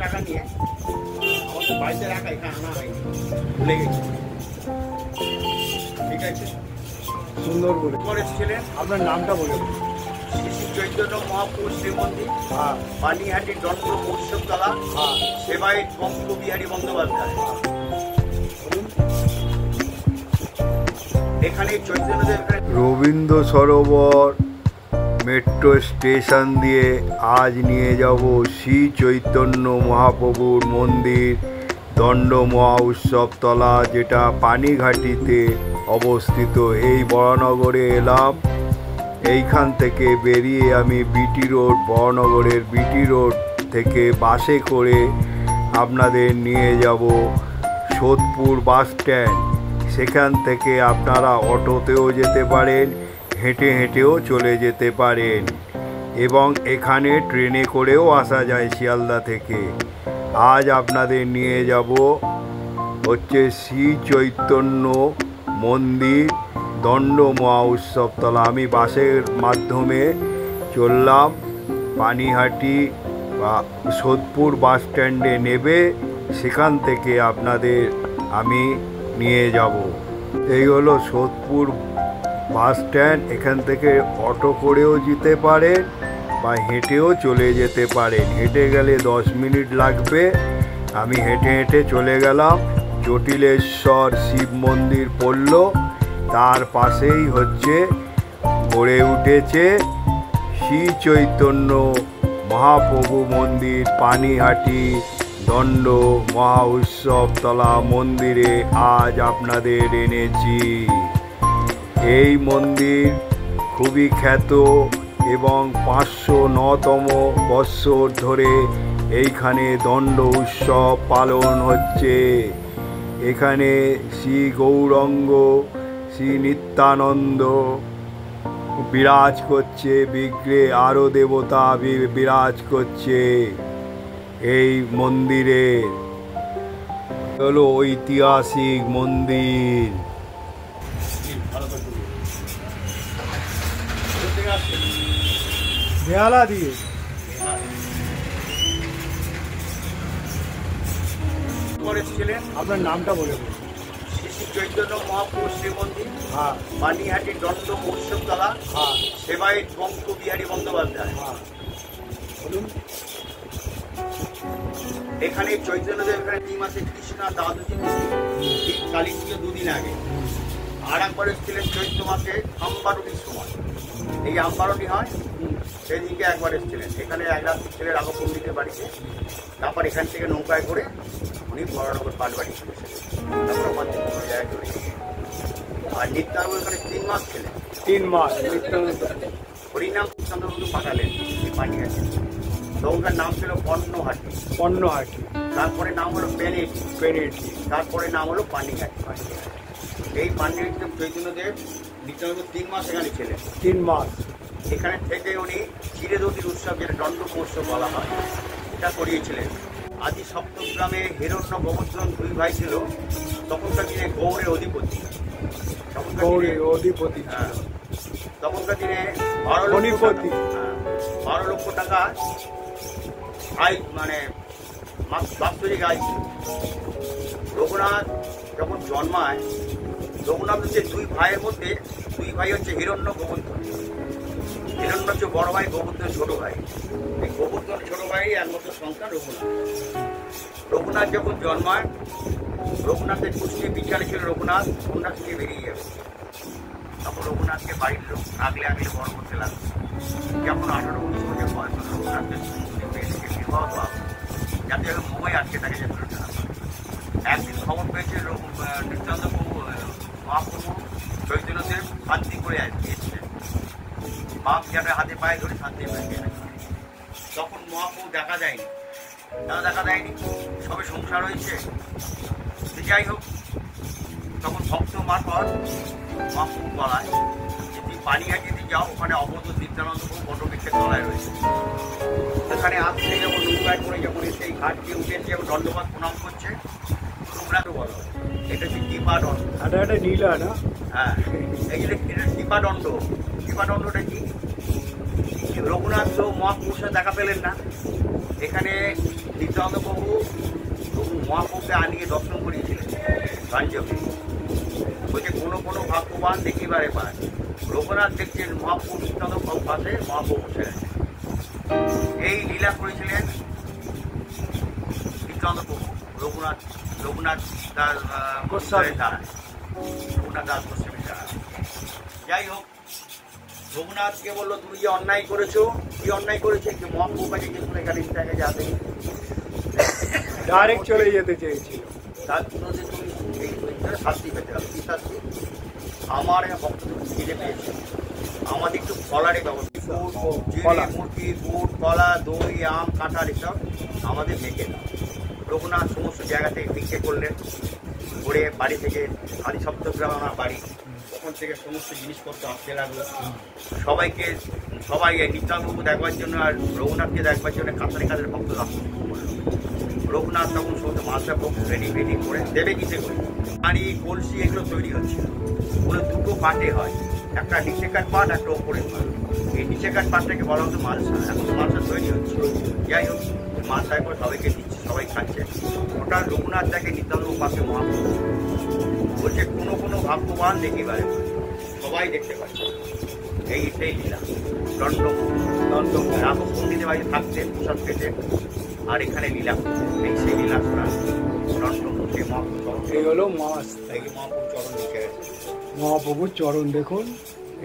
টাকা নিয়ে আমাদের বাড়িতে রাখা, এখানে আনা হয়নি, ভুলে গেছি। ঠিক আছে, সুন্দর করে করেছিলেন। আপনার নামটা বলুন। শ্রী শ্রী চৈতন্য মহাপুর শ্রী মন্দির, হ্যাঁ পানিহাটি দণ্ড উৎসবতলা, হ্যাঁ সেবায়ত বঙ্গবিহারী বন্দ্যোপাধ্যায়। বলুন। এখানে চৈতন্যদেব রবীন্দ্র সরোবর মেট্রো স্টেশন দিয়ে আজ নিয়ে যাব শ্রী চৈতন্য মহাপ্রভুর মন্দির দণ্ড মহা উৎসবতলা, যেটা পানিঘাটিতে অবস্থিত। এই বরানগরে এলাম, এইখান থেকে বেরিয়ে আমি বিটি রোড, বরানগরের বিটি রোড থেকে বাসে করে আপনাদের নিয়ে যাব সোদপুর বাস স্ট্যান্ড। সেখান থেকে আপনারা অটোতেও যেতে পারেন, হেঁটে হেঁটেও চলে যেতে পারেন, এবং এখানে ট্রেনে করেও আসা যায় শিয়ালদা থেকে। আজ আপনাদের নিয়ে যাব হচ্ছে শ্রী চৈতন্য মন্দির দণ্ড মহা উৎসবতলা। আমি বাসের মাধ্যমে চললাম, পানিহাটি বা সোদপুর বাস স্ট্যান্ডে নেবে, সেখান থেকে আপনাদের আমি নিয়ে যাব। এই হলো সোদপুর বাস স্ট্যান্ড। এখান থেকে অটো করেও যেতে পারেন বা হেঁটেও চলে যেতে পারেন। হেঁটে গেলে 10 মিনিট লাগবে। আমি হেঁটে হেঁটে চলে গেলাম। জটিলেশ্বর শিব মন্দির পড়ল, তার পাশেই হচ্ছে গড়ে উঠেছে শ্রী চৈতন্য মহাপ্রভু মন্দির। পানিহাটি দণ্ড মহা উৎসবতলা মন্দিরে আজ আপনাদের এনেছি। এই মন্দির খুবই খ্যাত এবং 509তম বৎসর ধরে এইখানে দণ্ড উৎসব পালন হচ্ছে। এখানে শ্রী গৌরাঙ্গ, শ্রী নিত্যানন্দ বিরাজ করছে, বিগ্রহে আরও দেবতা বিরাজ করছে। এই মন্দিরের হলো ঐতিহাসিক মন্দির। বেহালা দিয়ে করেছিলেন। আপনার নামটা বলুন। শ্রী শ্রী চৈতন্য মহাপুর শ্রী মন্দির, হ্যাঁ পানিহাটি দণ্ড উৎসবতলা, হ্যাঁ সেবায়ত বঙ্গবিহারী বন্দ্যোপাধ্যায়। হ্যাঁ বলুন। এখানে চৈতন্যদেব এখানে 3 মাসে কৃষ্ণা দ্বাদশী তিথি, ঠিক কালী পুজো 2 দিন আগে। আর একবার এসেছিলেন চৈত্র মাসে আম্বারণীর সময়। এই আম্বারণী হয়, সেদিকে একবার এসেছিলেন। এখানে এক রাত্রি ছেলে রাঘব পণ্ডিতের বাড়িতে। তারপর এখান থেকে নৌকায় করে উনি বরানগর পাটবাড়ি চলে এসেছেন। তারপর ওখান থেকে কোনো জায়গায় চলে গেছেন। আর নিত্যানন্দ এখানে 3 মাস ছিলেন। 3 মাস নিত্যানন্দ। হরিনাম চন্দ্রবন্ধু পাঠালেন এই পানিহাটি। নৌকার নাম ছিল পণ্যহাটি, পণ্যহাটি, তারপরে নাম হলো পেনেটি, পেনেটি, তারপরে নাম হলো পানিহাটি। এই পানিহাটিতে চৈতন্যদেব নিত্যানন্দ 3 মাস এখানে ছিলেন। 3 মাস এখানে থেকে উনি চিরেদতির উৎসব, যেটা দণ্ড উৎসব বলা হয়, এটা করিয়েছিলেন। আদি সপ্তগ্রামে হিরণ্য গোবর্ধন 2 ভাই ছিল। তখনকার দিনে গৌড়ের অধিপতি। গৌড়ের অধিপতি। হ্যাঁ, তখনকার দিনে 12 লক্ষ টাকা আয়, মানে বাৎসরিক আয় ছিল। রঘুনাথ যখন জন্মায়, রঘুনাথ হচ্ছে 2 ভাইয়ের মধ্যে 2 ভাই হচ্ছে হিরণ্য গোবর্ধন। হিরণ্য হচ্ছে বড় ভাই, গোবর্ধন ছোট ভাই। এই গোবর্ধন ছোট ভাই একমাত্র সন্তান রঘুনাথ। রঘুনাথ যখন জন্মায়, রঘুনাথের কুষ্টি বিচারে ছিল রঘুনাথ কন্যা থেকে বেরিয়ে যাবে। তখন রঘুনাথকে বাড়ির লোক আগলে আগলে বড় করতে লাগলো। যখন 18-19 বছর বয়স হল, রঘুনাথের মেয়েকে বিবাহ দেওয়া, যাতে মোবাইল আটকে থাকে, যে ফেরত না। একদিন খবর পেয়েছে নিত্যানন্দ মহাপ্রভু চৈতন্যদেব শান্তি করে দিয়েছিলেন। বাপ যাতে হাতে পায়ে ধরে শান্তি হয়ে গেছে। তখন মহাপ্রভু দেখা যায়নি, দেখা দেয়নি, সবে সংসার হয়েছে। যাই হোক, তখন ভক্ত মারফত মহাপ্রভু বলায় যে তুমি পানিহাটিতে যাও, ওখানে অবধ নিত্যানন্দ প্রভু বটবৃক্ষের তলায় রয়েছে। সেখানে আসলে যখন নৌকায় করে যখন সেই ঘাট দিয়ে উঠেছে এবং দণ্ডবাদ প্রণাম করছে, তোমরাকে বলো এটা হচ্ছে দীপাদণ্ড। এটা নীলা না? হ্যাঁ, এই যে এটা দীপাদণ্ড। দীপাদণ্ডটা কি? রঘুনাথ তো মহাপুরুষের দেখা পেলেন না। এখানে নিত্যানন্দবাবু মহাপ্রভুকে আনিয়ে দর্শন করিয়েছিলেন গাঞ্জকে। বলছে কোনো কোনো ভাগ্যবান দেখিবারে পায়। রঘুনাথ দেখছেন মহাপ্রভু নিত্যানন্দবাবু পাশে মহাপ্রভু বসে আছে। এই লীলা করেছিলেন নিত্যানন্দবাবু রঘুনাথ দাস গোস্বামীর দ্বারা, রঘুনাথ দাস গোস্বামীর দ্বারা। যাই হোক, রঘুনাথকে বললো তুমি যে অন্যায় করেছো, কি অন্যায় করেছে, যে মহাপ্রভু কাছে কিন্তু এখানে জায়গায় যাবে ডাইরেক্ট চলে যেতে চেয়েছিল। তার জন্য যে তুমি এই শাস্তি পেতে হবে। কি শাস্তি? আমার ভক্ত খিদে পেয়েছে, আমাদের একটু ফলারে ব্যবস্থা, মুরগি, গুড়, কলা, দই, আম, কাঁঠাল এসব আমাদের মেখে দাও। রঘুনাথ সমস্ত জায়গা থেকে ভিক্ষে করলেন, করে বাড়ি থেকে আদি সপ্তগ্রাম আমার বাড়ি, ওখান থেকে সমস্ত জিনিসপত্র আসতে লাগলো। সবাই নিত্যানন্দবাবু দেখবার জন্য আর রঘুনাথকে দেখবার জন্য কাতারে কাতারে ভক্ত আসতে করলো। রঘুনাথ তখন সমস্ত মাছটা রেডি করে দেবে কিসে করে পানি, কলসি এগুলো তৈরি হচ্ছে। ওগুলো দুটো পাটে হয়, একটা নিচেকার পাট, একটা ওপরের পাট। এই নিচেকার পাটটাকে বলা হতো মালসা। এখন তো মালসা তৈরি হচ্ছে। যাই হোক, মালসায় করে সবাইকে দিচ্ছে, সবাই খাচ্ছে। ওটা রঘুনাথ দেখে নিত্যানন্দবাবু পাশে মহাপ্রভু বলছে কোনো কোনো ভাগ্যবান দেখিবারে সবাই দেখতে পাচ্ছে। এই সেই লীলা দণ্ড রাঘব পণ্ডিতের বাড়ি থাকতেন, প্রসাদ পেতেন, আর এখানে লীলা এই সেই লীলা করা দণ্ড এই হলো মাছ। মহাপ্রভু চরণ লিখে গেছে। মহাপ্রভুর চরণ দেখুন,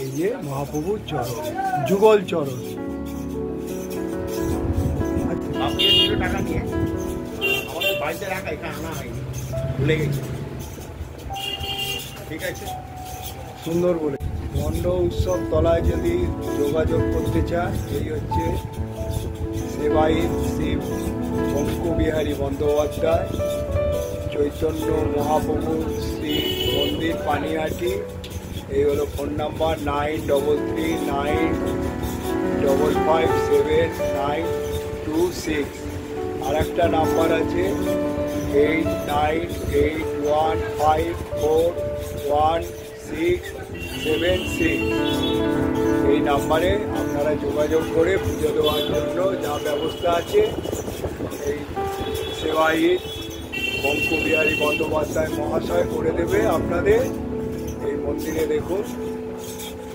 এই যে মহাপ্রভুর চরণ, যুগল চরণ। আপনি এসেছিল টাকা নিয়ে, আমাদের বাড়িতে রাখা, এটা আনা হয়নি, ভুলে গেছি। ঠিক আছে, সুন্দর বলে। দণ্ড উৎসব তলায় যদি যোগাযোগ করতে চান, এই হচ্ছে সেবায়িত শ্রী শঙ্কুবিহারী বন্দ্যোপাধ্যায়, চৈতন্য মহাপ্রভু শ্রী মন্দির, পানিহাটি। এই হলো ফোন নাম্বার 9353557926। আর একটা নাম্বার আছে 8981541676। এই নাম্বারে আপনারা যোগাযোগ করে পুজো দেওয়ার জন্য যা ব্যবস্থা আছে এই সেবায়িত শঙ্কুবিহারী বন্দ্যোপাধ্যায় মহাশয় করে দেবে আপনাদের। এই মন্দিরে দেখুন,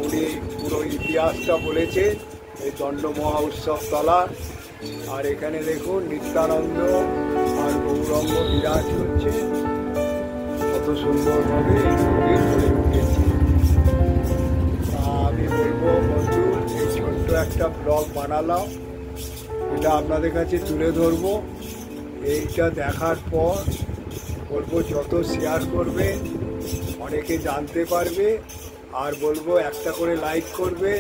উনি পুরো ইতিহাসটা বলেছে এই দণ্ড মহা উৎসব তলা। আর এখানে দেখুন নিত্যানন্দ আর গৌরাঙ্গ বিরাজ হচ্ছে, কত সুন্দরভাবে এই মন্দির গড়ে উঠেছে। আমি বলবো বন্ধু, এই ছোট্ট একটা ব্লগ বানালাম, এটা আপনাদের কাছে তুলে ধরবো। এইটা দেখার পর বলবো যত শেয়ার করবে অনেকে জানতে পারবে। আর বলবো একটা করে লাইক করবে।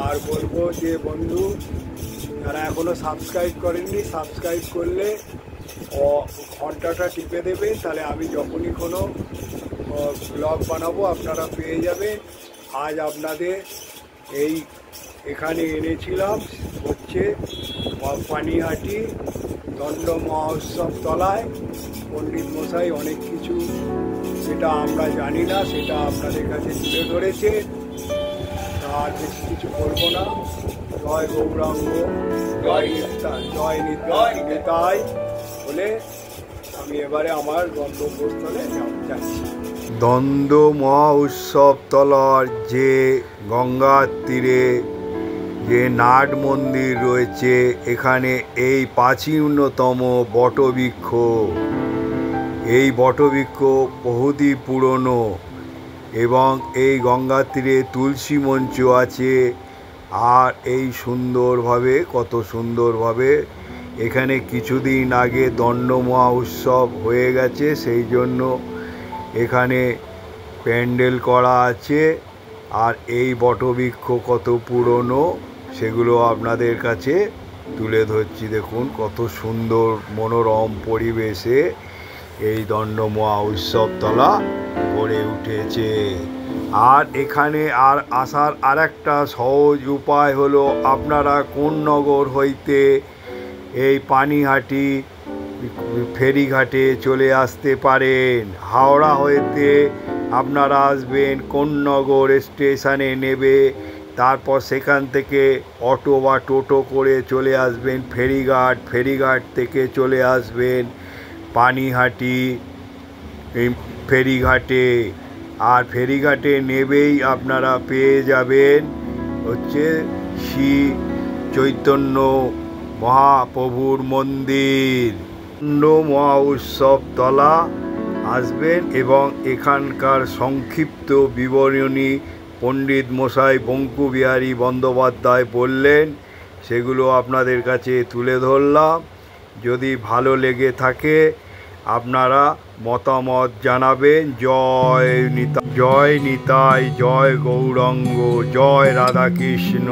আর বলবো যে বন্ধু যারা এখনও সাবস্ক্রাইব করেননি, সাবস্ক্রাইব করলে ঘন্টাটা টিপে দেবে, তাহলে আমি যখনই কোনো ব্লগ বানাবো আপনারা পেয়ে যাবেন। আজ আপনাদের এখানে এনেছিলাম হচ্ছে পানিহাটি দণ্ড মহোৎসব তলায়। পণ্ডিত মশাই অনেক কিছু সেটা আমরা জানি না, সেটা আপনাদের কাছে তুলে ধরেছে। আর বেশি কিছু বলবো না। জয় গৌরাঙ্গ, জয় নিতাই বলে আমি এবারে আমার গন্তব্যস্থলে যাচ্ছি। দ্বন্দ্ব মহা উৎসব তলার যে গঙ্গার তীরে যে নাট মন্দির রয়েছে, এখানে এই প্রাচীনতম বটবৃক্ষ, এই বটবৃক্ষ বহুদিন পুরনো। এবং এই গঙ্গার তীরে তুলসী মঞ্চ আছে। আর এই সুন্দরভাবে, কত সুন্দরভাবে এখানে কিছুদিন আগে দণ্ড মহা উৎসব হয়ে গেছে, সেই জন্য এখানে প্যান্ডেল করা আছে। আর এই বটবৃক্ষ কত পুরনো সেগুলো আপনাদের কাছে তুলে ধরছি। দেখুন কত সুন্দর মনোরম পরিবেশে এই দণ্ড মহা উৎসব তলা গড়ে উঠেছে। আর এখানে আর আসার আরেকটা সহজ উপায় হলো, আপনারা কোন নগর হইতে এই পানিহাটি ফেরিঘাটে চলে আসতে পারেন। হাওড়া হইতে আপনারা আসবেন কোন্নগর স্টেশনে নেবে তারপর সেখান থেকে অটো বা টোটো করে চলে আসবেন ফেরিঘাট, ফেরিঘাট থেকে চলে আসবেন পানিহাটি ফেরিঘাটে। আর ফেরিঘাটে নেবেই আপনারা পেয়ে যাবেন হচ্ছে শ্রী চৈতন্য মহাপ্রভুর মন্দির, মহা উৎসব তলা আসবেন এবং এখানকার সংক্ষিপ্ত বিবরণী পণ্ডিত মশাই বঙ্কুবিহারী বন্দ্যোপাধ্যায় বললেন, সেগুলো আপনাদের কাছে তুলে ধরলাম। যদি ভালো লেগে থাকে আপনারা মতামত জানাবেন। জয় নিতাই, জয় গৌরাঙ্গ, জয় রাধাকৃষ্ণ।